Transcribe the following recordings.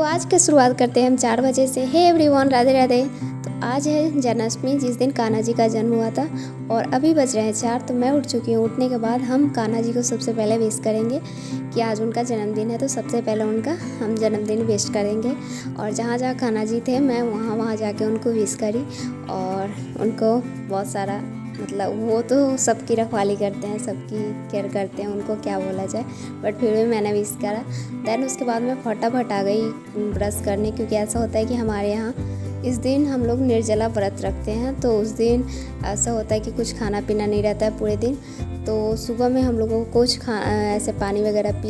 आज की शुरुआत करते हैं हम 4 बजे से। Hey everyone, Radhe Radhe. तो आज है जन्माष्टमी, जिस दिन कान्हा जी का जन्म हुआ था और अभी बज रहे हैं 4। तो मैं उठ चुकी हूँ। उठने के बाद हम कान्हा जी को सबसे पहले विश करेंगे कि आज उनका जन्मदिन है, तो सबसे पहले उनका हम जन्मदिन विश करेंगे। और जहाँ जहाँ कान्हा जी थे मैं वहाँ जाके उनको विश करी और उनको बहुत सारा मतलब वो तो सबकी रखवाली करते हैं, सबकी केयर करते हैं, उनको क्या बोला जाए, बट फिर भी मैंने विश करा। देन उसके बाद मैं फटाफट आ गई ब्रश करने, क्योंकि ऐसा होता है कि हमारे यहाँ इस दिन हम लोग निर्जला व्रत रखते हैं। तो उस दिन ऐसा होता है कि कुछ खाना पीना नहीं रहता है पूरे दिन। तो सुबह में हम लोगों को कुछ ऐसे पानी वगैरह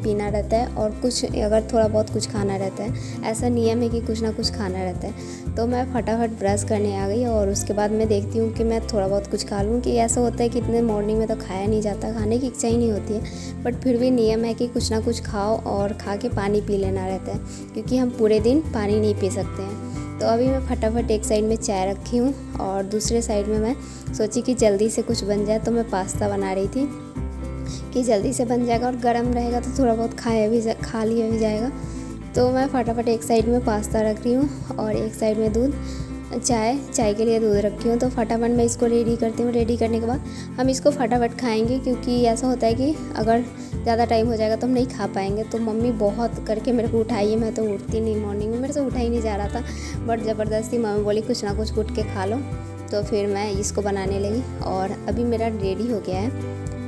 पीना रहता है और कुछ अगर थोड़ा बहुत कुछ खाना रहता है। ऐसा नियम है कि कुछ ना कुछ खाना रहता है। तो मैं फटाफट ब्रश करने आ गई और उसके बाद मैं देखती हूँ कि मैं थोड़ा बहुत कुछ खा लूँ, कि ऐसा होता है कि इतने मॉर्निंग में तो खाया नहीं जाता, खाने की इच्छा ही नहीं होती है, बट फिर भी नियम है कि कुछ ना कुछ खाओ और खा के पानी पी लेना रहता है, क्योंकि हम पूरे दिन पानी नहीं पी सकते हैं। तो अभी मैं फटाफट एक साइड में चाय रखी हूँ और दूसरे साइड में मैं सोची कि जल्दी से कुछ बन जाए। तो मैं पास्ता बना रही थी कि जल्दी से बन जाएगा और गर्म रहेगा तो थोड़ा बहुत खा लिया भी जाएगा। तो मैं फटाफट एक साइड में पास्ता रख रही हूँ और एक साइड में दूध, चाय के लिए दूध रखी हूँ। तो फटाफट मैं इसको रेडी करती हूँ। रेडी करने के बाद हम इसको फटाफट खाएंगे, क्योंकि ऐसा होता है कि अगर ज़्यादा टाइम हो जाएगा तो हम नहीं खा पाएंगे। तो मम्मी बहुत करके मेरे को उठाई है, मैं तो उठती नहीं मॉर्निंग में, मेरे से उठा ही नहीं जा रहा था, बट ज़बरदस्ती मम्मी बोली कुछ ना कुछ उठ के खा लो। तो फिर मैं इसको बनाने लगी और अभी मेरा रेडी हो गया है,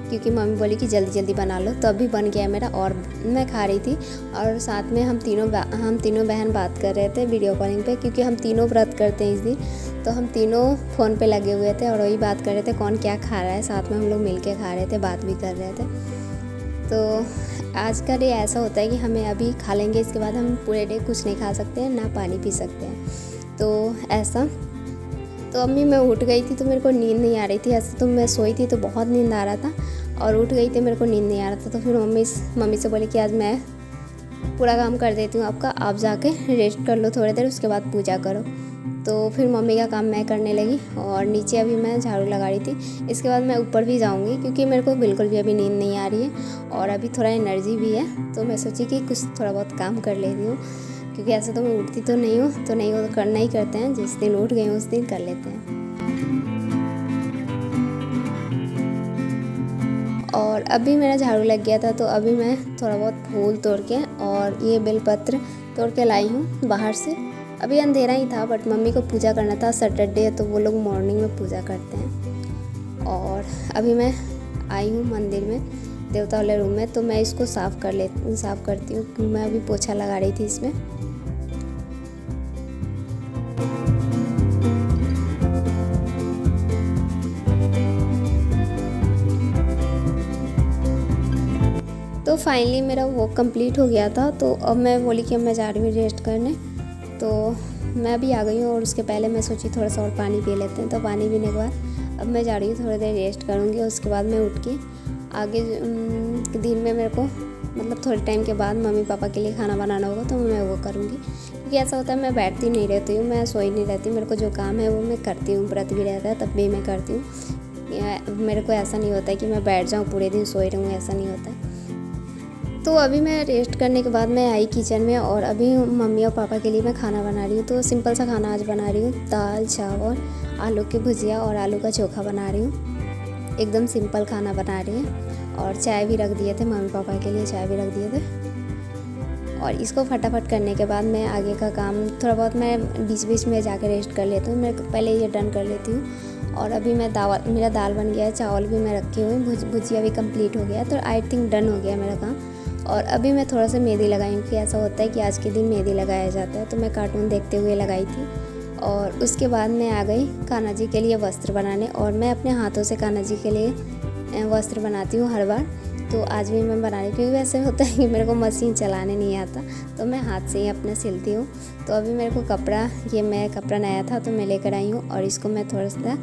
क्योंकि मम्मी बोली कि जल्दी जल्दी बना लो। तो अभी बन गया मेरा और मैं खा रही थी। और साथ में हम तीनों बहन बात कर रहे थे वीडियो कॉलिंग पे, क्योंकि हम तीनों व्रत करते हैं इस दिन। तो हम तीनों फ़ोन पे लगे हुए थे और वही बात कर रहे थे कौन क्या खा रहा है। साथ में हम लोग मिल के खा रहे थे, बात भी कर रहे थे। तो आज का डे ऐसा होता है कि हमें अभी खा लेंगे, इसके बाद हम पूरे डे कुछ नहीं खा सकते हैं, ना पानी पी सकते हैं। तो ऐसा तो अम्मी मैं उठ गई थी तो मेरे को नींद नहीं आ रही थी। ऐसे तो मैं सोई थी तो बहुत नींद आ रहा था और उठ गई थी, मेरे को नींद नहीं आ रहा था। तो फिर मम्मी से बोली कि आज मैं पूरा काम कर देती हूँ आपका, आप जाके रेस्ट कर लो थोड़ी देर, उसके बाद पूजा करो। तो फिर मम्मी का काम मैं करने लगी और नीचे अभी मैं झाड़ू लगा रही थी। इसके बाद मैं ऊपर भी जाऊँगी, क्योंकि मेरे को बिल्कुल भी अभी नींद नहीं आ रही है और अभी थोड़ा एनर्जी भी है। तो मैं सोची कि कुछ थोड़ा बहुत काम कर लेती हूँ, क्योंकि ऐसे तो मैं उठती तो नहीं हूँ, तो नहीं हो तो करना ही करते हैं, जिस दिन उठ गए उस दिन कर लेते हैं। और अभी मेरा झाड़ू लग गया था, तो अभी मैं थोड़ा बहुत फूल तोड़ के और ये बेलपत्र तोड़ के लाई हूँ बाहर से। अभी अंधेरा ही था, बट मम्मी को पूजा करना था, सैटरडे है तो वो लोग मॉर्निंग में पूजा करते हैं। और अभी मैं आई हूँ मंदिर में, देवता वाले रूम में। तो मैं इसको साफ़ करती हूँ। मैं अभी पोछा लगा रही थी इसमें। तो फाइनली मेरा वो कंप्लीट हो गया था। तो अब मैं बोली कि अब मैं जा रही हूँ रेस्ट करने। तो मैं अभी आ गई हूँ और उसके पहले मैं सोची थोड़ा सा और पानी पी लेते हैं। तो पानी पीने के बाद अब मैं जा रही हूँ, थोड़ी देर रेस्ट करूँगी। उसके बाद मैं उठ के आगे दिन में मेरे को मतलब थोड़े टाइम के बाद मम्मी पापा के लिए खाना बनाना होगा, तो मैं वो करूँगी। क्योंकि ऐसा होता है मैं बैठती नहीं रहती हूँ, मैं सोई नहीं रहती, मेरे को जो काम है वो मैं करती हूँ। व्रत भी रहता है तब भी मैं करती हूँ। मेरे को ऐसा नहीं होता है कि मैं बैठ जाऊँ पूरे दिन सोई रहूँ, ऐसा नहीं होता है। तो अभी मैं रेस्ट करने के बाद मैं आई किचन में और अभी मम्मी और पापा के लिए मैं खाना बना रही हूँ। तो सिंपल सा खाना आज बना रही हूँ, दाल चावल, आलू की भुजिया और आलू का चोखा बना रही हूँ। एकदम सिंपल खाना बना रही है। और चाय भी रख दिए थे, मम्मी पापा के लिए चाय भी रख दिए थे। और इसको फटाफट करने के बाद मैं आगे का काम थोड़ा बहुत मैं बीच बीच में जाकर रेस्ट कर लेती हूँ। मैं पहले ये डन कर लेती हूँ। और अभी मेरा दाल बन गया है, चावल भी मैं रखी हुई, भुजिया भी कंप्लीट हो गया। तो आई थिंक डन हो गया मेरा काम। और अभी मैं थोड़ा सा मेहंदी लगाई हूँ, कि ऐसा होता है कि आज के दिन मेहंदी लगाया जाता है। तो मैं कार्टून देखते हुए लगाई थी। और उसके बाद मैं आ गई कान्हा जी के लिए वस्त्र बनाने। और मैं अपने हाथों से कान्हा जी के लिए वस्त्र बनाती हूँ हर बार। तो आज भी मैं बना रही हूँ, क्योंकि वैसे होता है कि मेरे को मशीन चलाने नहीं आता, तो मैं हाथ से ही अपने सिलती हूँ। तो अभी मेरे को मैं कपड़ा नया था तो मैं लेकर आई हूँ और इसको मैं थोड़ा सा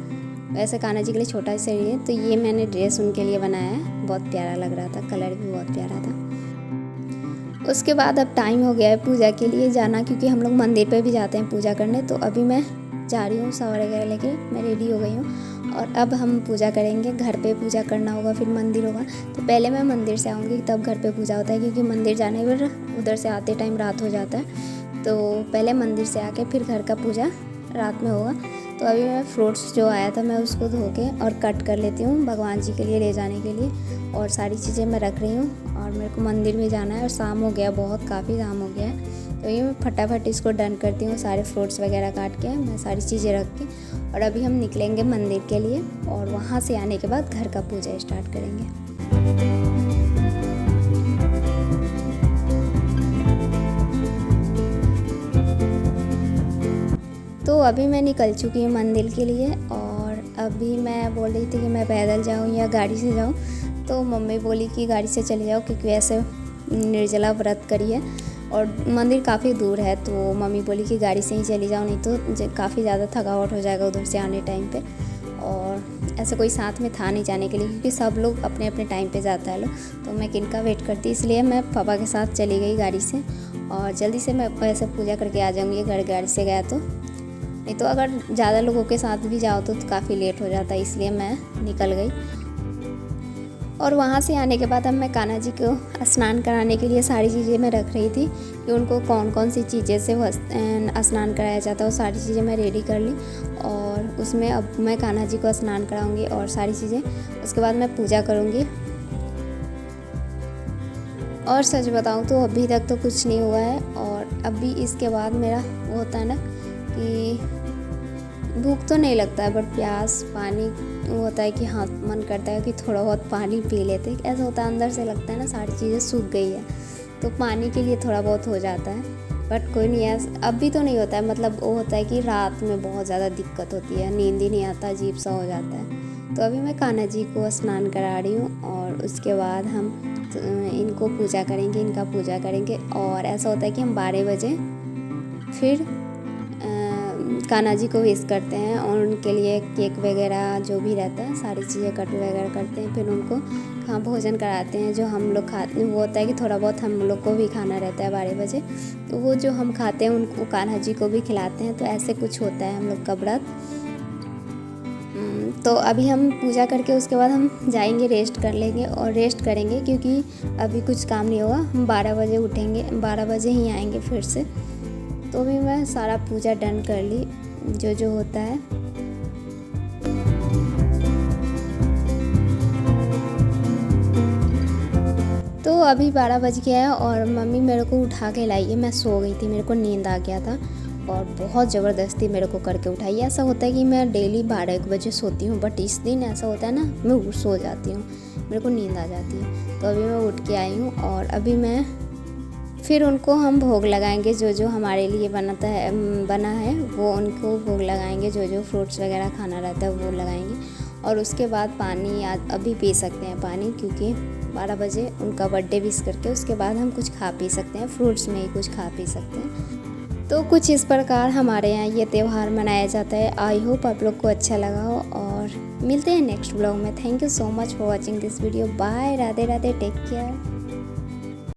वैसे कान्हा जी के लिए छोटा सा ही है। तो ये मैंने ड्रेस उनके लिए बनाया है, बहुत प्यारा लग रहा था, कलर भी बहुत प्यारा था। उसके बाद अब टाइम हो गया है पूजा के लिए जाना, क्योंकि हम लोग मंदिर पे भी जाते हैं पूजा करने। तो अभी मैं जा रही हूँ, शावर वगैरह लेके मैं रेडी हो गई हूँ और अब हम पूजा करेंगे। घर पे पूजा करना होगा, फिर मंदिर होगा। तो पहले मैं मंदिर से आऊँगी, तब घर पे पूजा होता है, क्योंकि मंदिर जाने पर उधर से आते टाइम रात हो जाता है। तो पहले मंदिर से आके फिर घर का पूजा रात में होगा। तो अभी मैं फ्रूट्स जो आया था मैं उसको धो के और कट कर लेती हूँ भगवान जी के लिए ले जाने के लिए। और सारी चीज़ें मैं रख रही हूँ और मेरे को मंदिर में जाना है और शाम हो गया, बहुत काफ़ी शाम हो गया है। तो ये मैं फटाफट इसको डन करती हूँ, सारे फ्रूट्स वगैरह काट के मैं सारी चीज़ें रख के। और अभी हम निकलेंगे मंदिर के लिए और वहाँ से आने के बाद घर का पूजा स्टार्ट करेंगे। तो अभी मैं निकल चुकी हूँ मंदिर के लिए और अभी मैं बोल रही थी कि मैं पैदल जाऊँ या गाड़ी से जाऊँ। तो मम्मी बोली कि गाड़ी से चले जाओ, क्योंकि ऐसे निर्जला व्रत करी है और मंदिर काफ़ी दूर है। तो मम्मी बोली कि गाड़ी से ही चली जाओ, नहीं तो काफ़ी ज़्यादा थकावट हो जाएगा उधर से आने टाइम पे। और ऐसा कोई साथ में था नहीं जाने के लिए, क्योंकि सब लोग अपने अपने टाइम पे जाता है लोग। तो मैं किनका वेट करती, इसलिए मैं पापा के साथ चली गई गाड़ी से। और जल्दी से मैं वैसे पूजा करके आ जाऊँगी अगर गाड़ी से गया तो। नहीं तो अगर ज़्यादा लोगों के साथ भी जाओ तो काफ़ी लेट हो जाता है, इसलिए मैं निकल गई। और वहाँ से आने के बाद अब मैं कान्हा जी को स्नान कराने के लिए सारी चीज़ें मैं रख रही थी कि उनको कौन कौन सी चीज़ें से स्नान कराया जाता है, वो सारी चीज़ें मैं रेडी कर ली। और उसमें अब मैं कान्हा जी को स्नान कराऊंगी और सारी चीज़ें, उसके बाद मैं पूजा करूँगी। और सच बताऊँ तो अभी तक तो कुछ नहीं हुआ है। और अभी इसके बाद मेरा वो होता है ना कि भूख तो नहीं लगता है, बट प्यास पानी होता है कि हाँ मन करता है कि थोड़ा बहुत पानी पी लेते। ऐसा होता है, अंदर से लगता है ना सारी चीज़ें सूख गई है, तो पानी के लिए थोड़ा बहुत हो जाता है। बट कोई नहीं है, अभी तो नहीं होता है। मतलब वो होता है कि रात में बहुत ज़्यादा दिक्कत होती है, नींद ही नहीं आता, अजीब सा हो जाता है। तो अभी मैं कान्हा जी को स्नान करा रही हूँ और उसके बाद हम इनको पूजा करेंगे, इनका पूजा करेंगे। और ऐसा होता है कि हम 12 बजे फिर कान्हा जी को विश करते हैं और उनके लिए केक वगैरह जो भी रहता है सारी चीज़ें कट वगैरह करते हैं। फिर उनको भोजन कराते हैं जो हम लोग खाते, वो होता है कि थोड़ा बहुत हम लोग को भी खाना रहता है 12 बजे। तो वो जो हम खाते हैं उनको कान्हा जी को भी खिलाते हैं। तो ऐसे कुछ होता है हम लोग का व्रत। तो अभी हम पूजा करके उसके बाद हम जाएंगे, रेस्ट कर लेंगे और रेस्ट करेंगे, क्योंकि अभी कुछ काम नहीं होगा। हम 12 बजे उठेंगे, 12 बजे ही आएंगे फिर से। तो अभी मैं सारा पूजा डन कर ली जो होता है। तो अभी 12 बज गया है और मम्मी मेरे को उठा के लाई है। मैं सो गई थी, मेरे को नींद आ गया था और बहुत ज़बरदस्ती मेरे को करके उठाई। ऐसा होता है कि मैं डेली 12 बजे सोती हूँ, बट इस दिन ऐसा होता है ना मैं सो जाती हूँ, मेरे को नींद आ जाती है। तो अभी मैं उठ के आई हूँ और अभी मैं फिर उनको हम भोग लगाएंगे, जो हमारे लिए बना है वो उनको भोग लगाएंगे। जो फ्रूट्स वगैरह खाना रहता है वो लगाएंगे। और उसके बाद पानी अभी पी सकते हैं पानी, क्योंकि 12 बजे उनका बर्थडे विश करके उसके बाद हम कुछ खा पी सकते हैं, फ्रूट्स में ही कुछ खा पी सकते हैं। तो कुछ इस प्रकार हमारे यहाँ ये त्यौहार मनाया जाता है। आई होप आप लोग को अच्छा लगा हो और मिलते हैं नेक्स्ट ब्लॉग में। Thank you so much for watching this video. Bye, Radhe Radhe, take care.